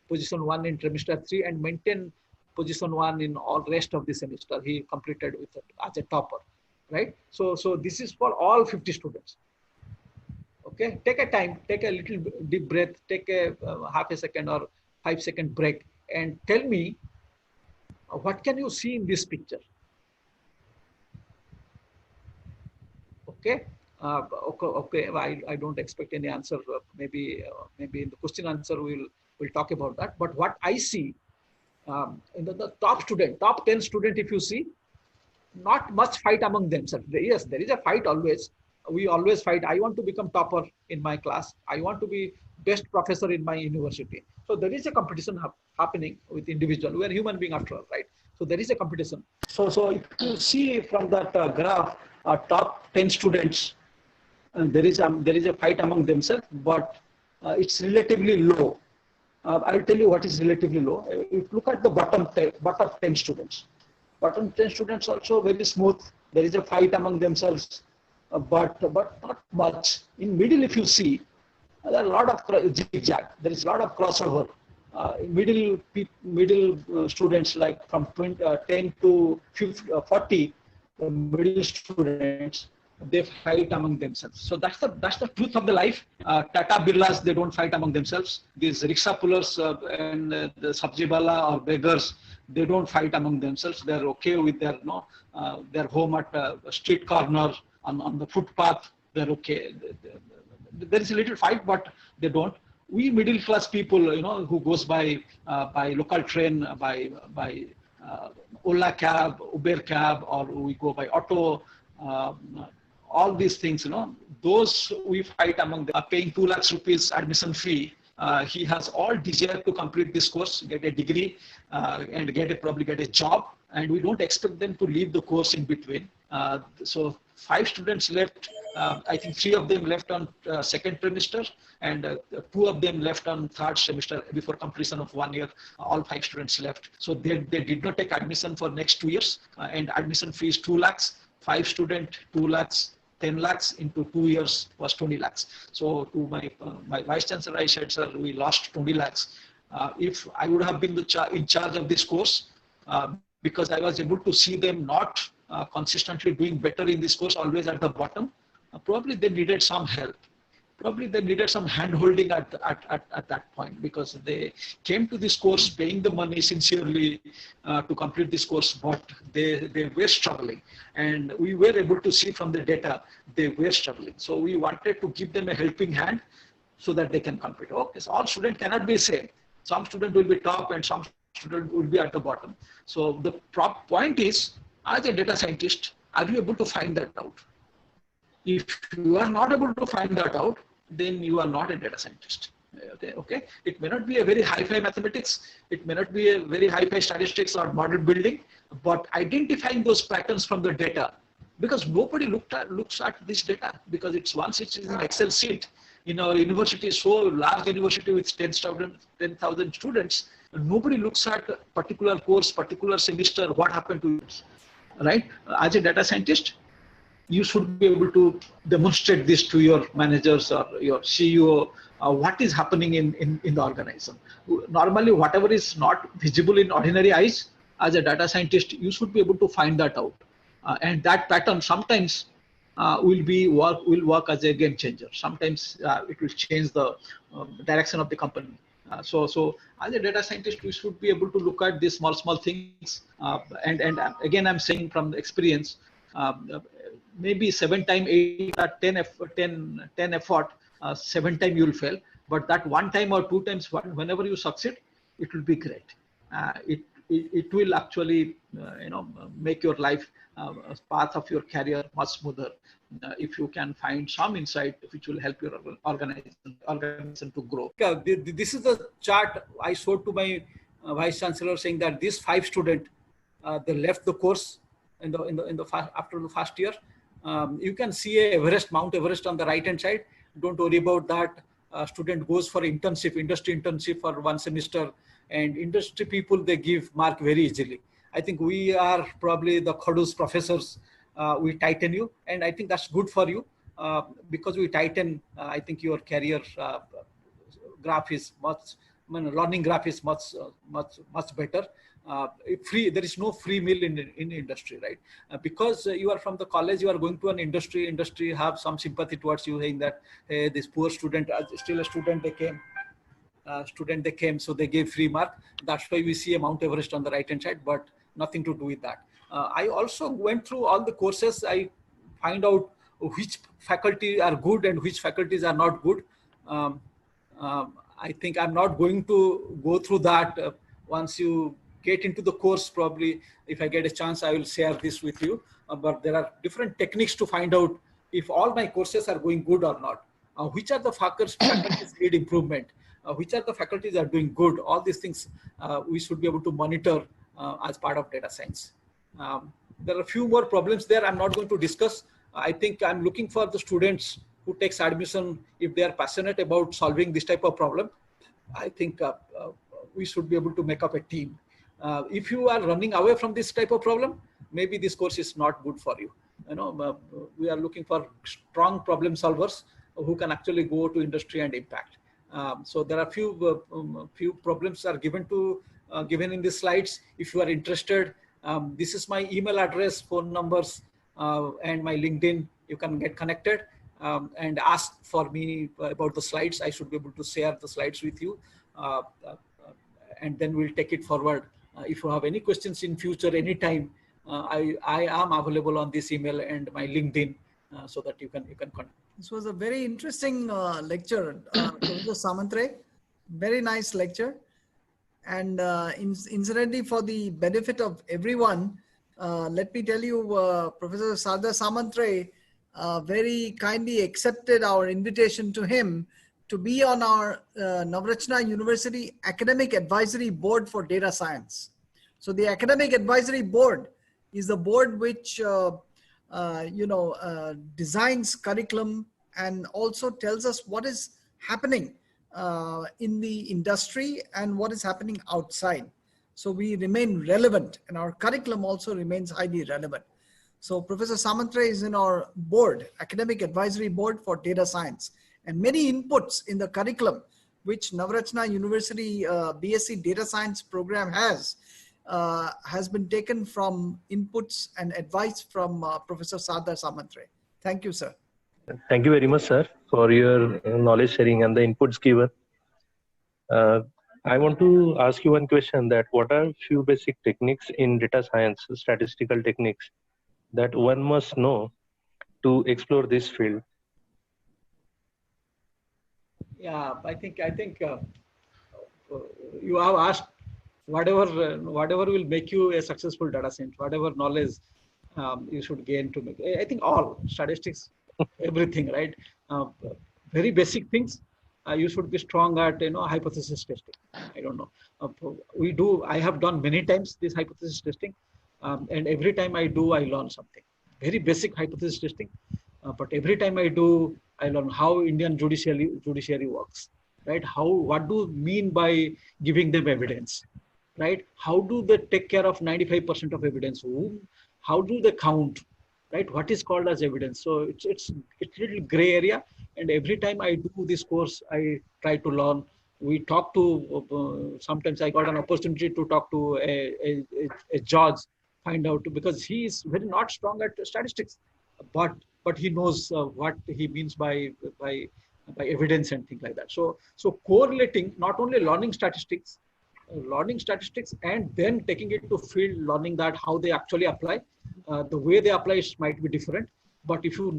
position 1 in trimester 3 and maintained position 1 in all rest of the semester. He completed as a topper, right? So this is for all 50 students. Okay, take a time, take a little deep breath, take a half a second or 5-second break, and tell me, what can you see in this picture? Okay. Okay. I don't expect any answer. Maybe in the question answer we'll talk about that. But what I see in the top 10 student, if you see, not much fight among themselves. Yes, there is a fight always. We always fight. I want to become topper in my class. I want to be best professor in my university. So there is a competition happening with individual. We are human being after all, right? So there is a competition. So if you see from that graph, top 10 students, there is a fight among themselves, but it's relatively low. I'll tell you what is relatively low. If you look at the bottom 10 students. Bottom 10 students also very smooth. There is a fight among themselves, but not much. In middle, if you see, there are a lot of zigzag. There is a lot of crossover. Middle students, like from 10 to 40, the middle students, they fight among themselves. So that's the truth of the life. Tata Birlas, they don't fight among themselves. These rickshaw pullers and the sabji wala or beggars, they don't fight among themselves. They're okay with their home at a street corner on the footpath. They're okay. There is a little fight, but they don't. We middle class people, who goes by local train, by Ola cab, Uber cab, or we go by auto. All these things, those we fight among them. Paying 2 lakhs rupees admission fee. He has all desire to complete this course, get a degree, and probably get a job. And we don't expect them to leave the course in between. So 5 students left. I think 3 of them left on second trimester, and 2 of them left on third semester before completion of 1 year. All 5 students left. So they did not take admission for next 2 years, and admission fee is 2 lakhs. 5 student, 2 lakhs. 10 lakhs into 2 years was 20 lakhs. So to my vice chancellor, I said, sir, we lost 20 lakhs. If I would have been in charge of this course, because I was able to see them not consistently doing better in this course, always at the bottom, probably they needed some help. Probably they needed some hand-holding at that point, because they came to this course paying the money sincerely to complete this course, but they were struggling. And we were able to see from the data, they were struggling. So we wanted to give them a helping hand so that they can complete. Okay, so all students cannot be same. Some student will be top and some student will be at the bottom. So the point is, as a data scientist, are you able to find that out? If you are not able to find that out, then you are not a data scientist. Okay. It may not be a very high-fi mathematics. It may not be a very high-fi statistics or model building, but identifying those patterns from the data, because nobody looks at this data, because once it's in an Excel sheet. In our university, so large university with 10,000 students, nobody looks at a particular course, particular semester, what happened to it, right? As a data scientist, you should be able to demonstrate this to your managers or your CEO, what is happening in the organization. Normally, whatever is not visible in ordinary eyes, as a data scientist, you should be able to find that out. And that pattern sometimes will work as a game changer. Sometimes it will change the direction of the company. So as a data scientist, we should be able to look at these small things. And again, I'm saying from experience, maybe 7 times 8 or 10 effort, 7 times you will fail. But that 1 time or 2 times, whenever you succeed, it will be great. It will actually, make your life, path of your career much smoother. If you can find some insight which will help your organization to grow. This is the chart I showed to my vice chancellor, saying that these 5 students, they left the course after the first year. You can see Mount Everest on the right hand side. Don't worry about that. Student goes for industry internship for 1 semester, and industry people, they give mark very easily. I think we are probably the Khadu's professors. We tighten you, and I think that's good for you, because we tighten. I think your career graph is learning graph is much better. There is no free meal in industry, right? Because you are from the college, you are going to an industry have some sympathy towards you, saying that, hey, this poor student, still a student, they came, so they gave free mark. That's why we see a Mount Everest on the right hand side, but nothing to do with that. I also went through all the courses. I find out which faculty are good and which faculties are not good. I think I'm not going to go through that. Once you get into the course, probably if I get a chance, I will share this with you. But there are different techniques to find out if all my courses are going good or not. Which are the faculties need improvement? Which are the faculties are doing good? All these things we should be able to monitor as part of data science. There are a few more problems there I'm not going to discuss. I think I'm looking for the students who takes admission, if they are passionate about solving this type of problem. I think we should be able to make up a team. If you are running away from this type of problem, maybe this course is not good for you. We are looking for strong problem solvers who can actually go to industry and impact. So there are few problems are given in the slides. If you are interested, this is my email address, phone numbers, and my LinkedIn. you can get connected and ask for me about the slides. I should be able to share the slides with you. And then we'll take it forward. If you have any questions in future, anytime, I am available on this email and my LinkedIn, so that you can contact. This was a very interesting lecture, Professor Samantre. Very nice lecture. And incidentally, for the benefit of everyone, let me tell you, Professor Sardar Samantre very kindly accepted our invitation to him to be on our Navrachna University Academic Advisory Board for Data Science. So the Academic Advisory Board is the board which designs curriculum and also tells us what is happening in the industry and what is happening outside. So we remain relevant, and our curriculum also remains highly relevant. So Professor Samantre is in our board, Academic Advisory Board for Data Science, and many inputs in the curriculum which Navrachna University BSc Data Science program has been taken from inputs and advice from Professor Sardar Samantre. Thank you, sir. Thank you very much, sir, for your knowledge sharing and the inputs given. I want to ask you one question, that what are few basic techniques in data science, statistical techniques, that one must know to explore this field? Yeah, I think you have asked whatever will make you a successful data scientist, whatever knowledge you should gain to make. I think all statistics, everything, right? Very basic things. You should be strong at hypothesis testing. I don't know. I have done many times this hypothesis testing, and every time I do, I learn something. Very basic hypothesis testing, but every time I do, I learn how Indian judiciary works, right? What do mean by giving them evidence, right? How do they take care of 95% of evidence? How do they count, right? What is called as evidence? So it's a little gray area. And every time I do this course, I try to learn. We talk to, sometimes I got an opportunity to talk to a judge, find out, because he is very not strong at statistics, but he knows what he means by evidence and things like that. So correlating, not only learning statistics and then taking it to field, learning that how they actually apply. The way they apply might be different, but if you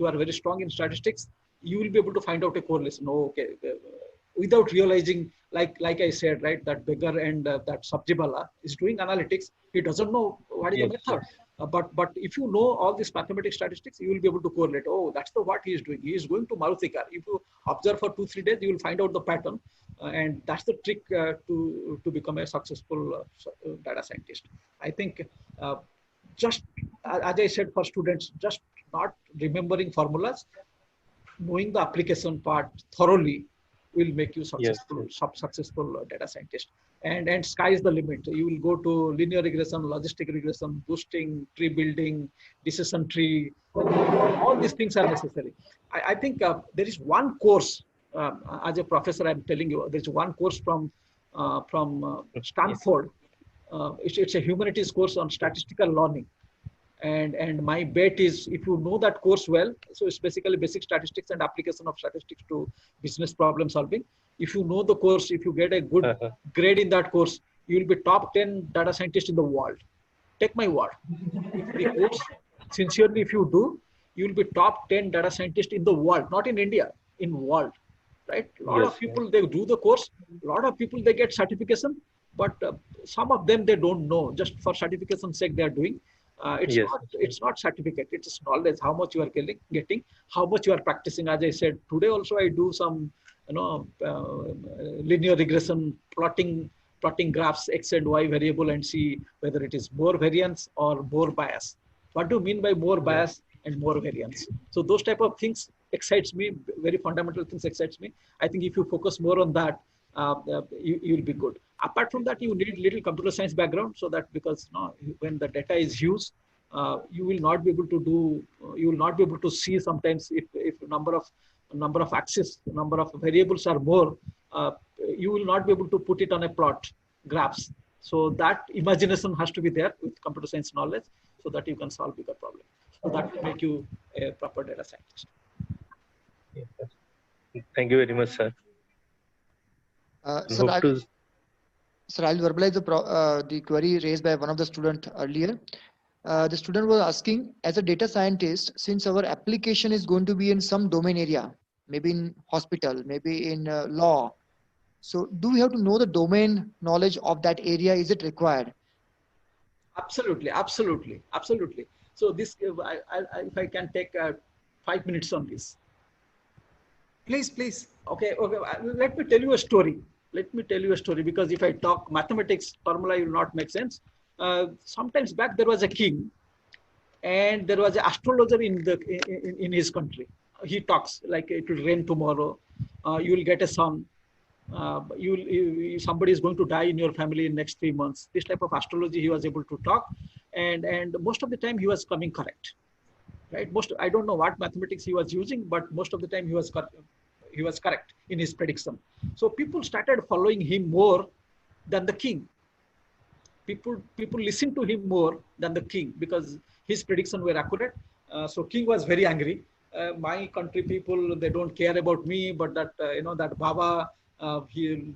are very strong in statistics, you will be able to find out a correlation. Without realizing, like I said, right, that beggar and that Sabjibala is doing analytics. He doesn't know what is the method. But if you know all these mathematics statistics, you will be able to correlate. Oh, that's what he is doing. He is going to Marutikar. If you observe for 2-3 days, you will find out the pattern. And that's the trick to become a successful data scientist. I think just, as I said, for students, just not remembering formulas, knowing the application part thoroughly will make you successful, successful data scientist. And sky is the limit. You will go to linear regression, logistic regression, boosting, tree building, decision tree. All these things are necessary. I think there is one course, as a professor, I'm telling you, there's one course from Stanford. It's a humanities course on statistical learning. And my bet is, if you know that course well, so it's basically basic statistics and application of statistics to business problem solving. If you know the course, if you get a good grade in that course, you will be top 10 data scientists in the world. Take my word. If the course, sincerely, if you do, you will be top 10 data scientists in the world, not in India, in world, right? A lot of people, they do the course. A lot of people, they get certification, but some of them, they don't know. Just for certification sake, they are doing. It's not certificate, it's knowledge, how much you are getting, how much you are practicing. As I said, today also I do some linear regression, plotting graphs, X and Y variable, and see whether it is more variance or more bias. What do you mean by more bias and more variance? So those type of things excites me, very fundamental things excites me. I think if you focus more on that, you will be good. Apart from that, you need little computer science background, so that, because when the data is huge, you will not be able to do. You will not be able to see sometimes if number of axes, number of variables are more. You will not be able to put it on a plot graphs. So that imagination has to be there with computer science knowledge, so that you can solve bigger problems. So that will make you a proper data scientist. Thank you very much, sir. And Sir, hope to. Sir, I'll verbalize the query raised by one of the student earlier. The student was asking, as a data scientist, since our application is going to be in some domain area, maybe in hospital, maybe in law, so do we have to know the domain knowledge of that area? Is it required? Absolutely, absolutely, absolutely. So this, if I can take 5 minutes on this. Please, please. Okay, okay. Let me tell you a story. Let me tell you a story, because if I talk mathematics formula, it will not make sense. Sometimes back there was a king, and there was an astrologer in his country. He talks like it will rain tomorrow. You will get a son. Somebody is going to die in your family in next 3 months. This type of astrology he was able to talk, and most of the time he was coming correct. Right? I don't know what mathematics he was using, but most of the time he was correct in his prediction. So people started following him more than the king. People listened to him more than the king because his predictions were accurate. So king was very angry. My country people, they don't care about me, but that that Baba,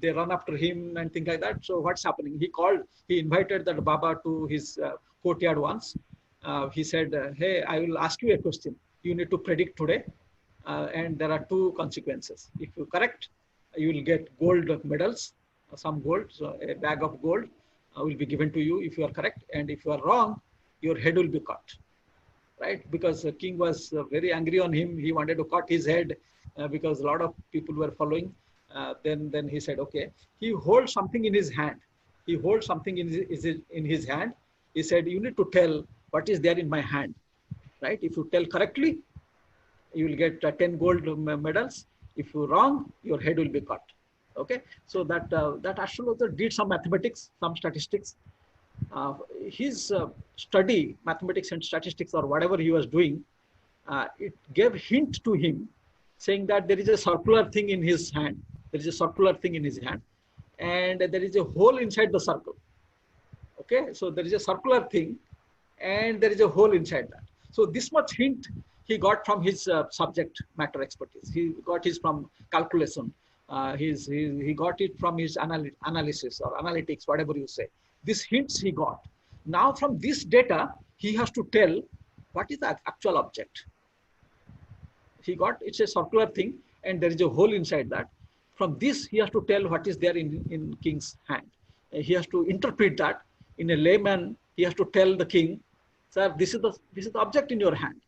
they run after him and things like that. So what's happening? He invited that Baba to his courtyard once. He said, hey, I will ask you a question. You need to predict today. And there are 2 consequences. If you correct, you will get gold medals, some gold, so a bag of gold will be given to you if you are correct. And if you are wrong, your head will be cut. Right? Because the king was very angry on him. He wanted to cut his head because a lot of people were following. Then he said, okay, he holds something in his hand. He holds something in his hand. He said, you need to tell what is there in my hand, right? If you tell correctly, you will get 10 gold medals. If you're wrong, your head will be cut. Okay, so that astrologer did some mathematics, some statistics. His study, mathematics and statistics or whatever he was doing, it gave hint to him saying that there is a circular thing in his hand. There is a circular thing in his hand, and there is a hole inside the circle. Okay, so there is a circular thing, and there is a hole inside that. So this much hint he got from his subject matter expertise. He got his from calculation. He got it from his analysis or analytics, whatever you say. These hints he got. Now from this data, he has to tell what is the actual object. It's a circular thing, and there is a hole inside that. From this, he has to tell what is there in king's hand. He has to interpret that. In a layman, he has to tell the king, sir, this is the object in your hand.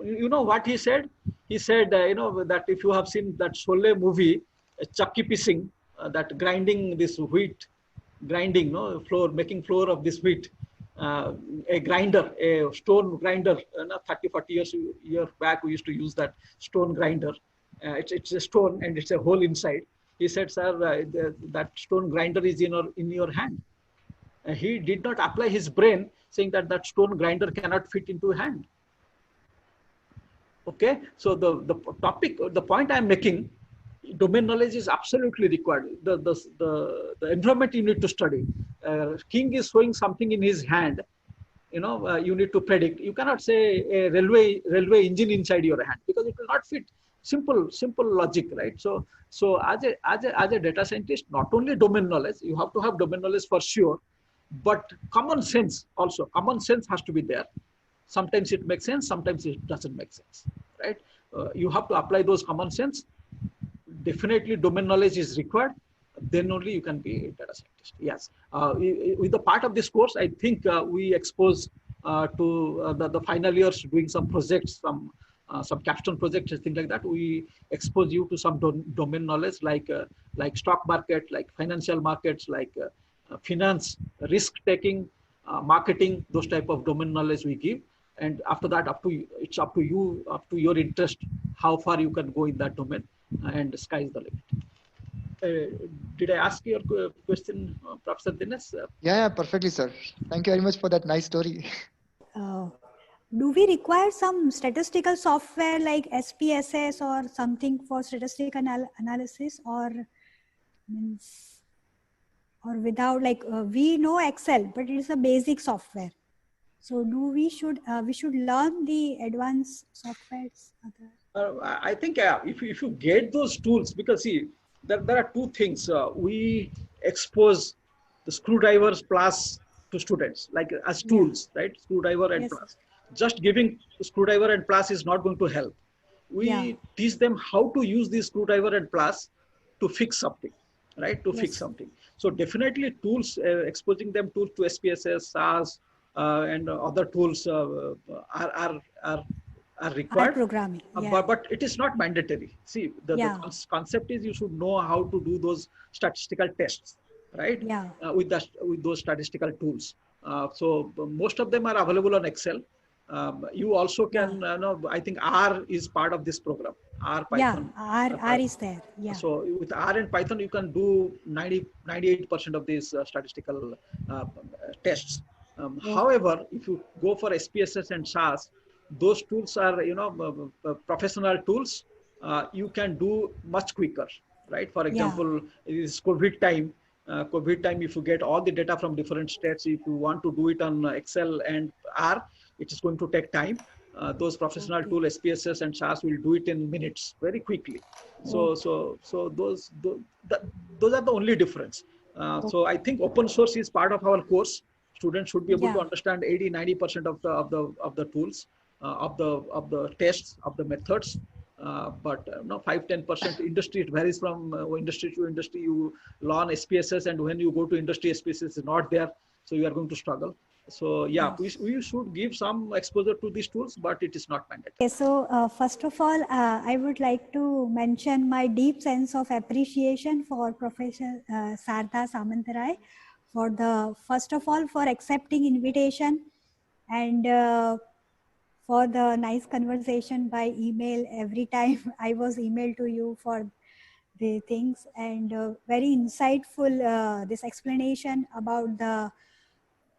You know what he said? He said, that if you have seen that Sholay movie, Chakki piecing, that grinding this wheat, flour, making flour of this wheat, a grinder, a stone grinder, 30, 40 years back, we used to use that stone grinder. It's a stone and it's a hole inside. He said, sir, that stone grinder is in your hand. He did not apply his brain saying that stone grinder cannot fit into a hand. Okay, so the point I'm making, domain knowledge is absolutely required. The environment you need to study. King is showing something in his hand. You need to predict. You cannot say a railway engine inside your hand because it will not fit. Simple logic, right? So as a data scientist, not only domain knowledge, you have to have domain knowledge for sure, but common sense also. Common sense has to be there. Sometimes it makes sense, sometimes it doesn't make sense, right? You have to apply those common sense. Definitely domain knowledge is required. Then only you can be a data scientist. Yes. With the part of this course, I think we expose to the final years doing some projects, some capstone projects, things like that. We expose you to some domain knowledge like stock market, like financial markets, like finance, risk taking, marketing, those type of domain knowledge we give. And after that, it's up to you, up to your interest, how far you can go in that domain, and the sky is the limit. Did I ask your question, Professor Dinesh? Yeah, perfectly, sir. Thank you very much for that nice story. Do we require some statistical software like SPSS or something for statistical analysis, or without, like we know Excel, but it is a basic software. So do we should learn the advanced softwares? I think if you get those tools, because see, there are two things. We expose the screwdrivers plus to students, like as Yeah. tools, right? Screwdriver and Yes, sir. plus. Just giving screwdriver and plus is not going to help. We Yeah. teach them how to use this screwdriver and plus to fix something, right? To fix Yes. something. So definitely tools, exposing them tools to SPSS, SAS, and other tools are Our required, programming. Yeah. but it is not mandatory. See, the Yeah. concept is you should know how to do those statistical tests, right? Yeah. With those statistical tools. So most of them are available on Excel. You also can, I think R is part of this program. R, Python. Yeah. R is there. Yeah. So with R and Python, you can do 98% of these statistical tests. Okay. However, if you go for SPSS and SAS, those tools are, professional tools. You can do much quicker, right? For example, it is COVID time. COVID time, if you get all the data from different states, if you want to do it on Excel and R, it is going to take time. Those professional Okay. tool SPSS and SAS will do it in minutes, very quickly. So those are the only difference. So I think open source is part of our course. Students should be able to Yeah. understand 80-90% of the tools, of the tests, of the methods. But 5-10% industry, it varies from industry to industry. You learn SPSS, and when you go to industry, SPSS is not there, so you are going to struggle. So yeah, we should give some exposure to these tools, but it is not mandatory. Okay, so first of all, I would like to mention my deep sense of appreciation for Professor Sarda Samantarai first of all, for accepting invitation, and for the nice conversation by email every time I was emailed to you for the things, and very insightful this explanation about the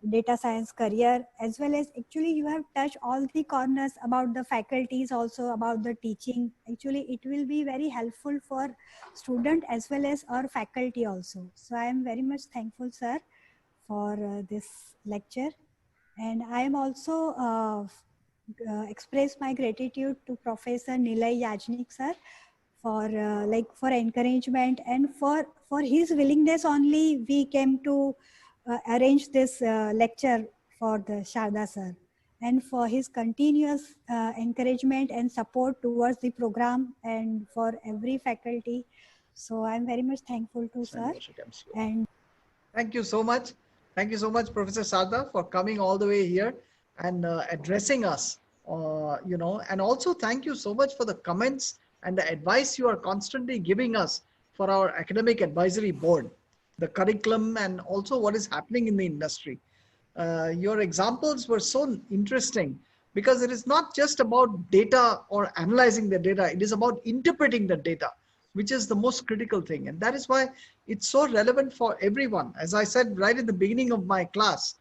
data science career, as well as actually you have touched all the corners about the faculties, also about the teaching. Actually it will be very helpful for student as well as our faculty also. So I am very much thankful, sir, for this lecture, and I am also express my gratitude to Professor Nilay Yajnik, sir, for for encouragement, and for his willingness only we came to arrange this lecture for the Sharda sir, and for his continuous encouragement and support towards the program and for every faculty. So I'm very much thankful to sir. And thank you so much. Thank you so much, Professor Sarda, for coming all the way here and addressing us. And also thank you so much for the comments and the advice you are constantly giving us for our academic advisory board, the curriculum, and also what is happening in the industry. Your examples were so interesting because it is not just about data or analyzing the data. It is about interpreting the data, which is the most critical thing. And that is why it's so relevant for everyone. As I said right in the beginning of my class,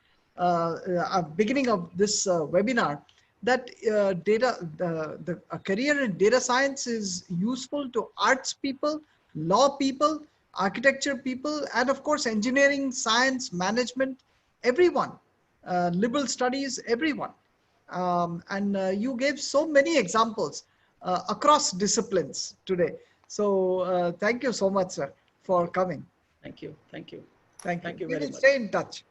beginning of this webinar, that a career in data science is useful to arts people, law people, architecture people, and of course, engineering, science, management, everyone, liberal studies, everyone. You gave so many examples across disciplines today. So thank you so much, sir, for coming. Thank you. Thank you. Thank you We very will much. stay in touch.